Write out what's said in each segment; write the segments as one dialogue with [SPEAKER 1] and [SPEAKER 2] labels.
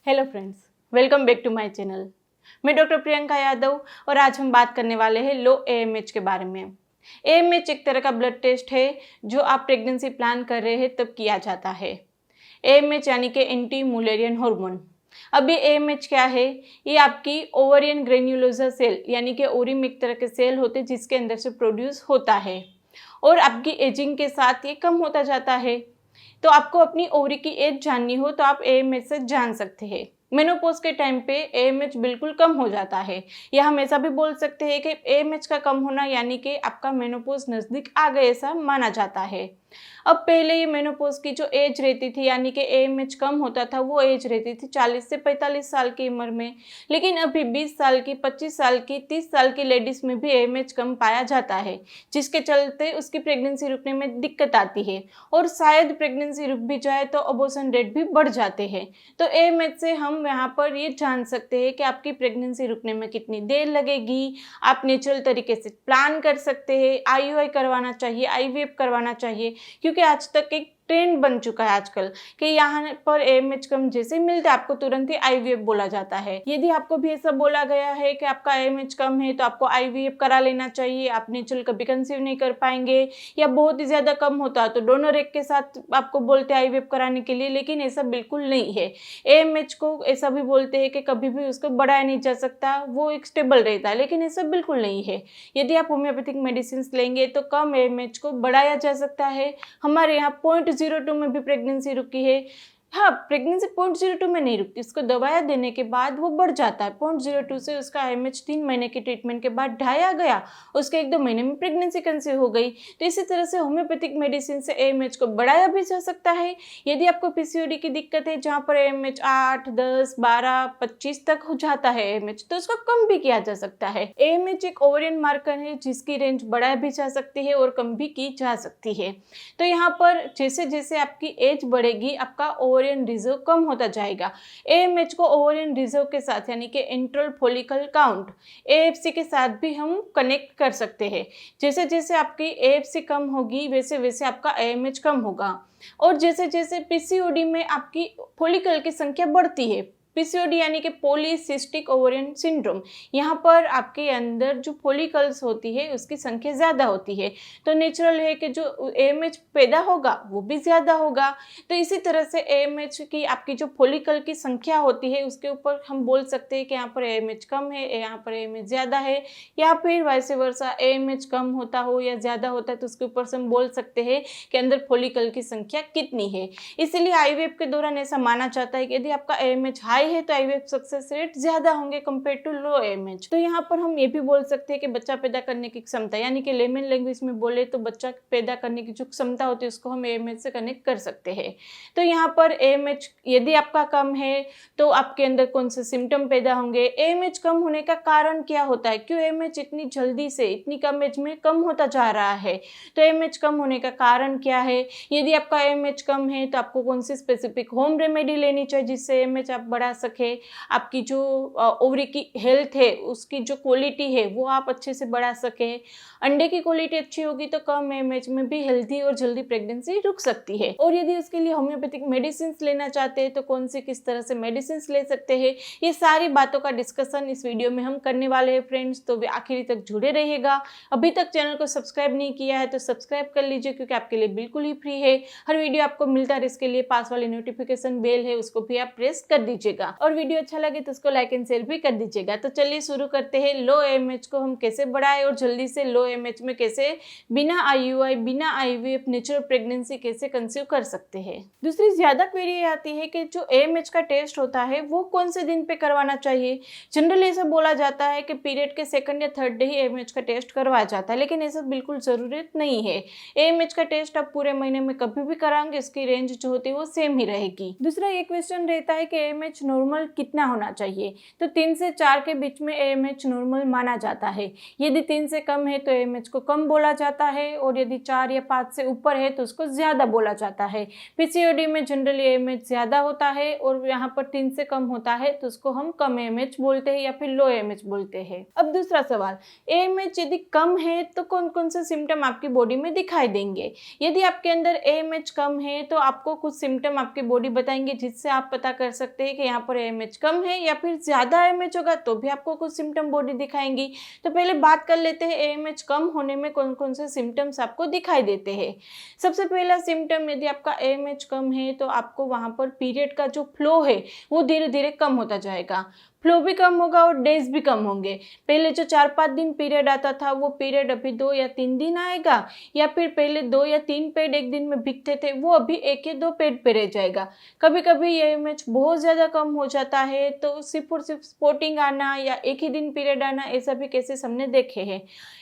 [SPEAKER 1] Hello friends, welcome back to my channel. मैं doctor Priyanka Yadav और आज हम बात करने वाले हैं लो एएमएच के बारे में। एएमएच एक तरह का ब्लड टेस्ट है जो आप प्रेगनेंसी प्लान कर रहे हैं तब किया जाता है। एएमएच यानी कि एंटी मुलेरियन हार्मोन। अब ये एएमएच क्या है? ये आपकी ओवरियन ग्रेन्युलोसा सेल यानी कि ओरी में एक तरह के सेल होते हैं जिसके अंदर से प्रोड्यूस होता है और आपकी एजिंग के साथ ये कम होता जाता है। तो आपको अपनी ओवरी की एज जाननी हो तो आप एएमएच से जान सकते हैं। मेनोपॉज के टाइम पे एएमएच बिल्कुल कम हो जाता है, या हम ऐसा भी बोल सकते हैं कि एएमएच का कम होना यानी कि आपका मेनोपॉज नज़दीक आ गए ऐसा माना जाता है। अब पहले ये मेनोपॉज की जो एज रहती थी यानी कि एएमएच कम होता था वो एज रहती थी 40 से 45 साल की उम्र में, लेकिन अभी 20 साल की, 25 साल की, 30 साल की लेडीज़ में भी एएमएच कम पाया जाता है, जिसके चलते उसकी प्रेगनेंसी रुकने में दिक्कत आती है और शायद प्रेगनेंसी रुक भी जाए तो अबॉर्शन रेट भी बढ़ जाते हैं। तो एएमएच से हम यहाँ पर ये जान सकते हैं कि आपकी प्रेगनेंसी रुकने में कितनी देर लगेगी। आप नेचुरल तरीके से प्लान कर सकते हैं। आईयूआई करवाना चाहिए, आईवीएफ करवाना चाहिए, क्योंकि आज तक एक ट्रेंड बन चुका है आजकल कि यहाँ पर एएमएच कम जैसे मिलते आपको तुरंत ही आईवीएफ बोला जाता है। यदि आपको भी ऐसा बोला गया है कि आपका एएमएच कम है तो आपको आईवीएफ करा लेना चाहिए, आप नेचुरल कभी कंसीव नहीं कर पाएंगे, या बहुत ही ज़्यादा कम होता है तो डोनर एग के साथ आपको बोलते हैं आईवीएफ कराने के लिए, लेकिन ऐसा बिल्कुल नहीं है। एएमएच को ऐसा भी बोलते हैं कि कभी भी उसको बढ़ाया नहीं जा सकता, वो एक स्टेबल रहता है, लेकिन ऐसा बिल्कुल नहीं है। यदि आप होम्योपैथिक मेडिसिन लेंगे तो कम एएमएच को बढ़ाया जा सकता है। हमारे यहाँ 0.02 में भी प्रेगनेंसी रुकी है। हाँ, प्रेगनेंसी 0.02 में नहीं रुकती, उसको दवाइयाँ देने के बाद वो बढ़ जाता है। 0.02 से उसका एएमएच 3 महीने के ट्रीटमेंट के बाद ढाया गया, उसके 1-2 महीने में प्रेगनेंसी कंसीव हो गई। तो इसी तरह से होम्योपैथिक मेडिसिन से एएमएच को बढ़ाया भी जा सकता है। यदि आपको पीसीओडी की दिक्कत है जहाँ पर एएमएच 8, 10, 12, 25 तक हो जाता है एएमएच, तो उसको कम भी किया जा सकता है। एएमएच एक ओवरियन मार्कर है जिसकी रेंज बढ़ाया भी जा सकती है और कम भी की जा सकती है। तो यहाँ पर जैसे जैसे आपकी एज बढ़ेगी आपका ओवरियन रिजर्व कम होता जाएगा। एएमएच को ओवरियन रिजर्व के साथ यानी कि एंट्रल फॉलिकल काउंट एएफसी के साथ भी हम कनेक्ट कर सकते हैं। जैसे जैसे आपकी एएफसी कम होगी वैसे वैसे आपका एएमएच कम होगा, और जैसे जैसे पीसीओडी में आपकी फॉलिकल की संख्या बढ़ती है, पीसीओडी यानी कि पॉलीसिस्टिक ओवरियन सिंड्रोम, यहाँ पर आपके अंदर जो फॉलिकल्स होती है उसकी संख्या ज़्यादा होती है, तो नेचुरल है कि जो एएमएच पैदा होगा वो भी ज़्यादा होगा। तो इसी तरह से एएमएच की आपकी जो फॉलिकल की संख्या होती है उसके ऊपर हम बोल सकते हैं कि यहाँ पर एएमएच कम है, यहाँ पर एएमएच ज़्यादा है, या फिर वाइस वर्सा एएमएच कम होता हो या ज़्यादा होता है तो उसके ऊपर से हम बोल सकते हैं कि अंदर फॉलिकल की संख्या कितनी है। इसीलिए आईवीएफ के दौरान ऐसा माना जाता है कि यदि आपका एएमएच हाई है तो आईवीएफ सक्सेस रेट ज्यादा होंगे कंपेयर टू लो एएमएच। तो यहाँ पर हम ये भी बोल सकते हैं कि बच्चा पैदा करने की क्षमता यानी कि लेमन लैंग्वेज में बोले तो बच्चा पैदा करने की जो क्षमता होती है उसको हम एएमएच से कनेक्ट कर सकते हैं। तो यहाँ पर एएमएच यदि आपका कम है तो आपके अंदर कौन से सिम्टम पैदा होंगे, एएमएच कम होने का कारण क्या होता है, क्यों एएमएच इतनी जल्दी से इतनी कम एज में कम होता जा रहा है, तो एएमएच कम होने का कारण क्या है। यदि आपका एएमएच कम है तो आपको कौन सी स्पेसिफिक होम रेमेडी लेनी चाहिए जिससे एएमएच आप बढ़ा सके, आपकी जो ओवरी की हेल्थ है उसकी जो क्वालिटी है वो आप अच्छे से बढ़ा सके। अंडे की क्वालिटी अच्छी होगी तो कम एएमएच में भी हेल्दी और जल्दी प्रेगनेंसी रुक सकती है। और यदि उसके लिए होम्योपैथिक मेडिसिन लेना चाहते हैं तो कौन से किस तरह से मेडिसिन ले सकते हैं, ये सारी बातों का डिस्कशन इस वीडियो में हम करने वाले हैं फ्रेंड्स, तो वे आखिरी तक जुड़े रहिएगा। अभी तक चैनल को सब्सक्राइब नहीं किया है तो सब्सक्राइब कर लीजिए क्योंकि आपके लिए बिल्कुल ही फ्री है, हर वीडियो आपको मिलता है। इसके लिए पास वाली नोटिफिकेशन बेल है उसको भी आप प्रेस कर दीजिएगा, और वीडियो अच्छा लगे तो उसको लाइक एंड शेयर भी कर दीजिएगा। तो चलिए शुरू करते हैं। लो एएमएच को हम कैसे बढ़ाएं और जल्दी से लो एएमएच में कैसे बिना आईयूआई बिना आईवीएफ नेचुरल प्रेगनेंसी कैसे कंसीव कर सकते हैं। दूसरी ज्यादा क्वेरी आती है कि जो एएमएच का टेस्ट होता है वो कौन से दिन पे करवाना चाहिए। जनरली ऐसा बोला जाता है कि पीरियड के 2nd या 3rd डे ही एएमएच का टेस्ट करवाया जाता है, लेकिन ऐसा बिल्कुल जरूरत नहीं है। एएमएच का टेस्ट आप पूरे महीने में कभी भी कराएंगे इसकी रेंज जो होती है वो सेम ही रहेगी। दूसरा ये क्वेश्चन रहता है कि एएमएच नॉर्मल कितना होना चाहिए, तो 3 से 4 के बीच में एएमएच नॉर्मल माना जाता है। यदि 3 से कम है तो एएमएच को कम बोला जाता है, और यदि 4 या 5 से ऊपर है तो उसको ज्यादा बोला जाता है। पीसीओडी में जनरली एएमएच ज्यादा होता है और यहाँ पर 3 से कम होता है तो उसको हम कम एएमएच बोलते हैं या फिर लो एएमएच बोलते हैं। अब दूसरा सवाल, एएमएच यदि कम है तो कौन कौन से सिम्टम आपकी बॉडी में दिखाई देंगे। यदि आपके अंदर एएमएच कम है तो आपको कुछ सिम्टम आपकी बॉडी बताएंगे जिससे आप पता कर सकते हैं कि यहाँ यहाँ पर AMH कम है या फिर ज़्यादा AMH होगा तो भी आपको कुछ सिम्टम बॉडी दिखाएंगी। तो पहले बात कर लेते हैं AMH कम होने में कौन कौन से सिम्टम्स आपको दिखाई देते हैं। सबसे पहला सिम्टम, यदि आपका AMH कम है तो आपको वहाँ पर पीरियड का जो फ्लो है वो धीरे धीरे कम होता जाएगा। फ्लो भी कम होगा और डेज भी कम होंगे। पहले जो 4-5 दिन पीरियड आता था वो पीरियड अभी 2 या 3 दिन आएगा, या फिर पहले 2 या 3 पैड एक दिन में बिकते थे वो अभी 1 या 2 पैड पे रह जाएगा। कभी कभी ये AMH बहुत ज़्यादा कम हो जाता है तो सिर्फ और सिर्फ स्पॉटिंग आना या एक ही दिन पीरियड आना, ऐसा भी केसेस हमने देखे हैं।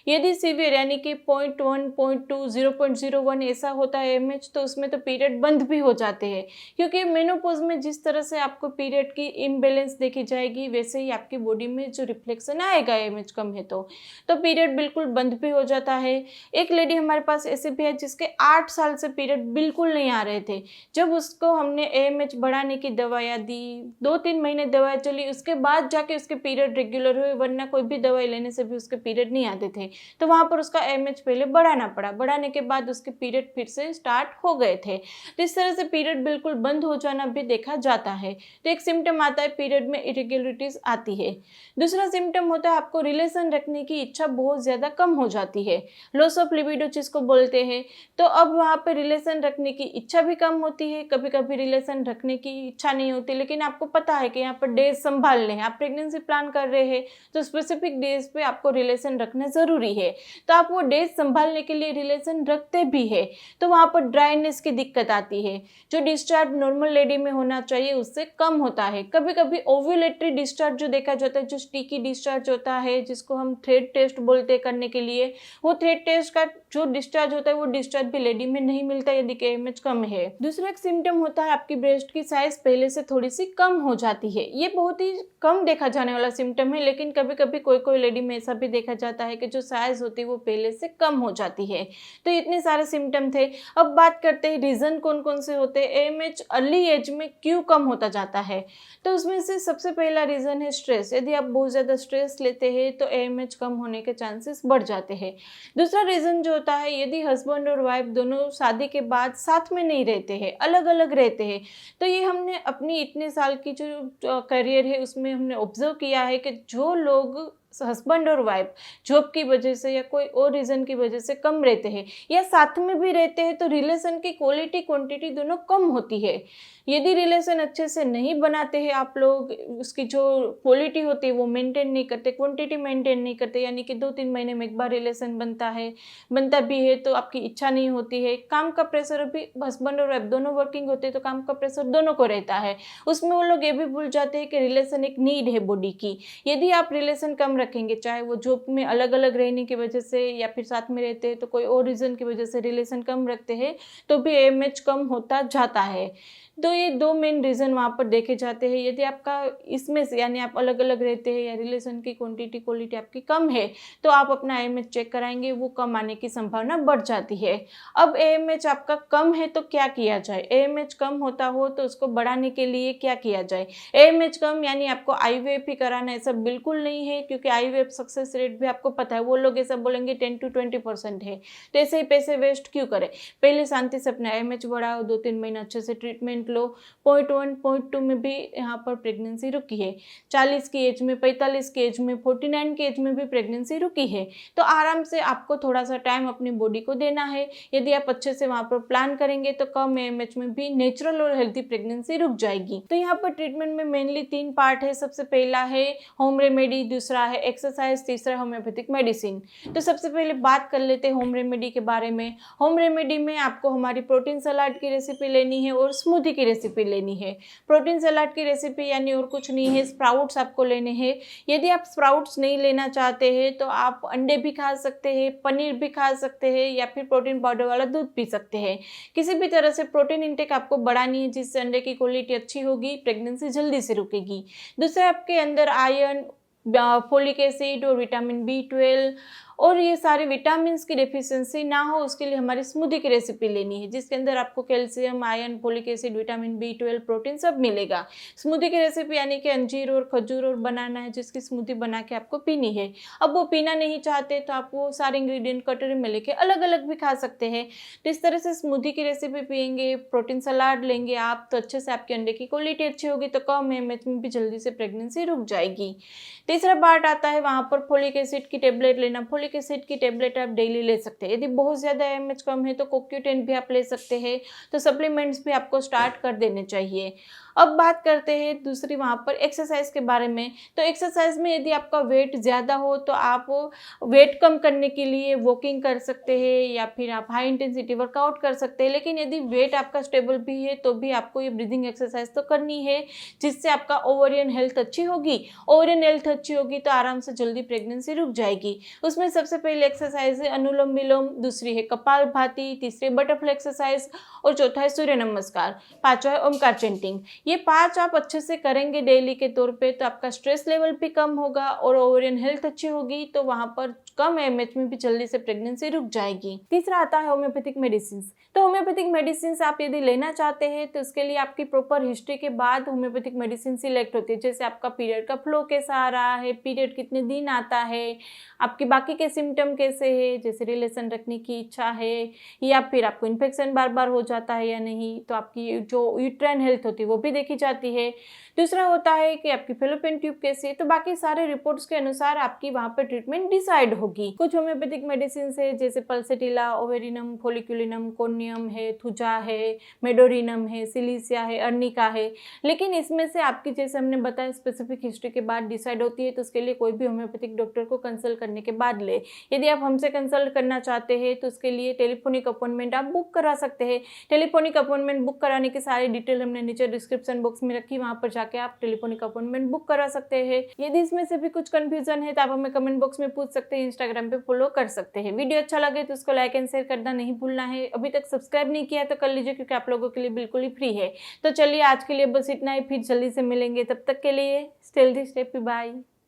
[SPEAKER 1] यदि सीवियर यानी कि 0.1, 0.2, 0.01 ऐसा होता है AMH तो उसमें तो पीरियड बंद भी हो जाते हैं, क्योंकि मेनोपॉज में जिस तरह से आपको पीरियड की इम्बैलेंस देखी जाएगी वैसे ही आपकी बॉडी में जो रिफ्लेक्शन आएगा AMH कम है तो पीरियड बिल्कुल बंद भी हो जाता है। एक लेडी हमारे पास ऐसे भी है जिसके 8 साल से पीरियड बिल्कुल नहीं आ रहे थे। जब उसको हमने AMH बढ़ाने की दवाइयाँ दी, 2-3 महीने दवाई चली, उसके बाद जाके उसके पीरियड रेगुलर हुए, वरना कोई भी दवाई लेने से भी उसके पीरियड नहीं आते थे। तो वहाँ पर उसका AMH पहले बढ़ाना पड़ा, बढ़ाने के बाद उसके पीरियड फिर से स्टार्ट हो गए थे। तो इस तरह से पीरियड बिल्कुल बंद हो जाना भी देखा जाता है। तो एक सिम्टम आता है पीरियड में इरेगुलरिटीज आती है। दूसरा सिम्टम होता है आपको रिलेशन रखने की इच्छा बहुत ज़्यादा कम हो जाती है, लॉस ऑफ लिबिडो जिसको बोलते हैं। तो अब वहाँ पे रिलेशन रखने की इच्छा भी कम होती है, कभी कभी रिलेशन रखने की इच्छा नहीं होती, लेकिन आपको पता है कि यहाँ पर डेज संभालने हैं, आप प्रेगनेंसी प्लान कर रहे हैं तो स्पेसिफिक डेज पे आपको रिलेशन रखना ज़रूरी है। तो आप वो डेज संभालने के लिए रिलेशन रखते भी है तो वहाँ पर ड्राइनेस की दिक्कत आती है। जो डिस्चार्ज नॉर्मल लेडी में होना चाहिए उससे कम होता है। कभी कभी ओव्यूलेटरी डिस्चार्ज जो देखा जाता है, जो स्टिकी डिस्चार्ज होता है जिसको हम थ्रेड टेस्ट बोलते हैं करने के लिए, वो थ्रेड टेस्ट का जो डिस्चार्ज होता है वो डिस्चार्ज भी लेडी में नहीं मिलता यदि AMH कम है। दूसरा एक सिम्टम होता है आपकी ब्रेस्ट की साइज पहले से थोड़ी सी कम हो जाती है। ये बहुत ही कम देखा जाने वाला सिम्टम है, लेकिन कभी कभी कोई लेडी में ऐसा भी देखा जाता है कि जो साइज होती है वो पहले से कम हो जाती है। तो इतने सारे सिम्टम थे। अब बात करते हैं रीजन कौन कौन से होते हैं, AMH अर्ली एज में क्यों कम होता जाता है। तो उसमें से सबसे पहला रीजन है स्ट्रेस। यदि आप बहुत ज़्यादा स्ट्रेस लेते हैं तो AMH कम होने के चांसेस बढ़ जाते हैं। दूसरा रीजन जो होता है, यदि हस्बैंड और वाइफ दोनों शादी के बाद साथ में नहीं रहते हैं, अलग अलग रहते हैं, तो ये हमने अपनी इतने साल की जो करियर है उसमें हमने ऑब्जर्व किया है कि जो लोग हस्बैंड और वाइफ जॉब की वजह से या कोई और रीज़न की वजह से कम रहते हैं या साथ में भी रहते हैं तो रिलेशन की क्वालिटी क्वांटिटी दोनों कम होती है। यदि रिलेशन अच्छे से नहीं बनाते हैं आप लोग, उसकी जो क्वालिटी होती है वो मेंटेन नहीं करते, क्वांटिटी मेंटेन नहीं करते, यानी कि 2-3 महीने में एक बार रिलेशन बनता भी है तो आपकी इच्छा नहीं होती है। काम का प्रेशर, अभी हस्बैंड और वाइफ दोनों वर्किंग होते हैं तो काम का प्रेशर दोनों को रहता है, उसमें वो लोग ये भी भूल जाते हैं कि रिलेशन एक नीड है बॉडी की। यदि आप रिलेशन कम रखेंगे, चाहे वो जॉब में अलग अलग रहने की वजह से या फिर साथ में रहते हैं तो कोई और रीज़न की वजह से रिलेशन कम रखते हैं तो भी AMH कम होता जाता है। तो ये 2 मेन रीज़न वहाँ पर देखे जाते हैं। यदि आपका इसमें से यानी आप अलग अलग रहते हैं या रिलेशन की क्वांटिटी क्वालिटी आपकी कम है तो आप अपना AMH चेक कराएंगे, वो कम आने की संभावना बढ़ जाती है। अब AMH आपका कम है तो क्या किया जाए, AMH कम होता हो तो उसको बढ़ाने के लिए क्या किया जाए। AMH कम यानी आपको IVF ही कराना, ऐसा बिल्कुल नहीं है, क्योंकि IVF सक्सेस रेट भी आपको पता है, वो लोग ऐसा बोलेंगे 10 to 20% है, तो ऐसे ही पैसे वेस्ट क्यों करें। पहले शांति से अपना AMH बढ़ाओ, 2-3 महीना अच्छे से ट्रीटमेंट लो। 0.1, 0.2 में भी यहाँ पर प्रेगनेंसी रुकी है, 40 की एज में, 45 की एज में, 49 की एज में भी प्रेगनेंसी रुकी है। तो आराम से आपको थोड़ा सा टाइम अपनी बॉडी को देना है। यदि आप अच्छे से वहाँ पर प्लान करेंगे तो कम AMH में भी नेचुरल और हेल्थी प्रेगनेंसी रुक जाएगी। तो यहाँ पर ट्रीटमेंट में मेनली 3 पार्ट है। सबसे पहला है होम रेमेडी, दूसरा है एक्सरसाइज, तीसरा होम्योपैथिक मेडिसिन। तो सबसे पहले बात कर लेते हैं होम रेमेडी के बारे में। होम रेमेडी में आपको हमारी प्रोटीन सलाद की रेसिपी लेनी है और स्मूदी की रेसिपी लेनी है। प्रोटीन सलाद की रेसिपी यानी और कुछ नहीं है, स्प्राउट्स आपको लेने हैं। यदि आप स्प्राउट्स नहीं लेना चाहते हैं तो आप अंडे भी खा सकते हैं, पनीर भी खा सकते हैं या फिर प्रोटीन पाउडर वाला दूध पी सकते हैं। किसी भी तरह से प्रोटीन इंटेक आपको बढ़ानी है जिससे अंडे की क्वालिटी अच्छी होगी, प्रेगनेंसी जल्दी से रुकेगी। दूसरा, आपके अंदर आयरन, फोलिक एसिड और विटामिन B12 और ये सारे विटामिन की डेफिशिएंसी ना हो उसके लिए हमारी स्मूदी की रेसिपी लेनी है, जिसके अंदर आपको calcium, iron, folic acid, vitamin B12, protein सब मिलेगा। स्मूदी की रेसिपी यानी कि अंजीर और खजूर और बनाना है, जिसकी स्मूदी बना के आपको पीनी है। अब वो पीना नहीं चाहते तो आप वो सारे इंग्रेडिएंट कटोरी में लेके अलग अलग भी खा सकते हैं। तो इस तरह से स्मूदी की रेसिपी पियेंगे, प्रोटीन सलाद लेंगे आप, तो अच्छे से आपके अंडे की क्वालिटी अच्छी होगी, तो कम एमएच में भी जल्दी से प्रेगनेंसी रुक जाएगी। तीसरा पार्ट आता है वहाँ पर फोलिक एसिड की टेबलेट लेना। फोलिक एसिड की टेबलेट आप डेली ले सकते हैं। यदि बहुत ज़्यादा एमएच कम है तो CoQ10 भी आप ले सकते हैं। तो सप्लीमेंट्स भी आपको स्टार्ट कर देने चाहिए। अब बात करते हैं दूसरी वहाँ पर एक्सरसाइज के बारे में। तो एक्सरसाइज में यदि आपका वेट ज़्यादा हो तो आप वेट कम करने के लिए वॉकिंग कर सकते हैं या फिर आप हाई इंटेंसिटी वर्कआउट कर सकते हैं। लेकिन यदि वेट आपका स्टेबल भी है तो भी आपको ये ब्रीदिंग एक्सरसाइज तो करनी है, जिससे आपका ओवरियन हेल्थ अच्छी होगी। ओवरियन हेल्थ अच्छी होगी तो आराम से जल्दी प्रेगनेंसी रुक जाएगी। उसमें सबसे पहले एक्सरसाइज है अनुलोम विलोम, दूसरी है कपालभाति, तीसरी बटरफ्लाई एक्सरसाइज और चौथा है सूर्य नमस्कार, पांचवा है ओमकार चैंटिंग। ये 5 आप अच्छे से करेंगे डेली के तौर पे तो आपका स्ट्रेस लेवल भी कम होगा और ओवरियन हेल्थ अच्छी होगी, तो वहाँ पर कम एमएच में भी जल्दी से प्रेगनेंसी रुक जाएगी। तीसरा आता है होम्योपैथिक मेडिसिन। तो होम्योपैथिक मेडिसिन आप यदि लेना चाहते हैं तो उसके लिए आपकी प्रॉपर हिस्ट्री के बाद होम्योपैथिक मेडिसिन सिलेक्ट होती है। जैसे आपका पीरियड का फ्लो कैसा आ रहा है, पीरियड कितने दिन आता है, आपके बाकी के सिम्टम कैसे है, जैसे रिलेशन रखने की इच्छा है या फिर आपको इन्फेक्शन बार बार हो जाता है या नहीं, तो आपकी जो यूट्राइन हेल्थ होती है वो भी देखी जाती है। दूसरा होता है कि आपकी फेलोपियन ट्यूब कैसी है, तो बाकी सारे रिपोर्ट्स के अनुसार आपकी वहाँ पर ट्रीटमेंट डिसाइड होगी। कुछ होम्योपैथिक मेडिसिन है जैसे पल्सेटिला, ओवेरिनम, फोलिकुलिनम, कोनियम है, थुजा है, मेडोरिनम है, सिलिसिया है, अर्निका है। लेकिन इसमें से आपकी जैसे हमने बताया स्पेसिफिक हिस्ट्री के बाद डिसाइड होती है, तो उसके लिए कोई भी होम्योपैथिक डॉक्टर को कंसल्ट करने के बाद ले। यदि आप हमसे कंसल्ट करना चाहते हैं तो उसके लिए टेलीफोनिक अपॉइंटमेंट आप बुक करा सकते हैं। टेलीफोनिक अपॉइंटमेंट बुक कराने की सारी डिटेल हमने नीचे डिस्क्रिप्शन बॉक्स में रखी, वहाँ पर जाके आप टेलीफोनिक अपॉइंटमेंट बुक करा सकते हैं। यदि इसमें से भी कुछ कंफ्यूजन है तो आप हमें कमेंट बॉक्स में पूछ सकते हैं, इंस्टाग्राम पे फॉलो कर सकते हैं। वीडियो अच्छा लगे तो उसको लाइक एंड शेयर करना नहीं भूलना है। अभी तक सब्सक्राइब नहीं किया तो कर लीजिए, क्योंकि आप लोगों के लिए बिल्कुल ही फ्री है। तो चलिए आज के लिए बस इतना ही, फिर जल्दी से मिलेंगे। तब तक के लिए stay healthy, stay happy, bye.